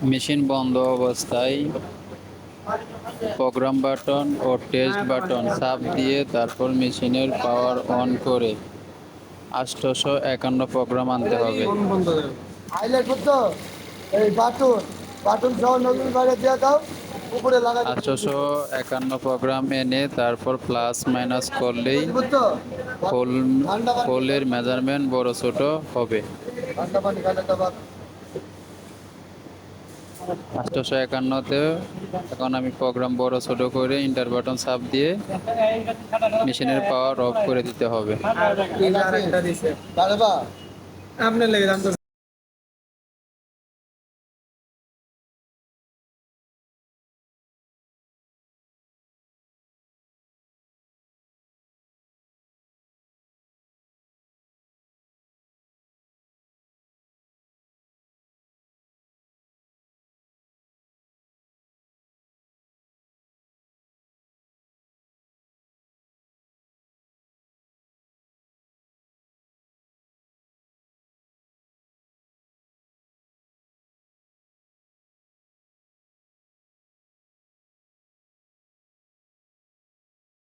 Machine বন্ধ অবস্থায় programme button oh test button চাপ দিয়ে তারপর মেশিনের পাওয়ার অন করে 851 প্রোগ্রাম আনতে হবে। হাইলাইট করতো এই বাটন বাটন সহ নতুন করে দিয়ে দাও উপরে লাগা 851 প্রোগ্রাম এনে তারপর প্লাস মাইনাস করলেই বুঝছো হোল ঠান্ডা পানি হোলের মেজারমেন্ট বড় ছোট হবে। ঠান্ডা পানি খালি দাও 851-তে এখন আমি প্রোগ্রাম বড় ছোট করে এন্টার বাটন চাপ দিয়ে মেশিনের পাওয়ার অফ করে দিতে হবে। বাড়বা আপনার লেগে দাম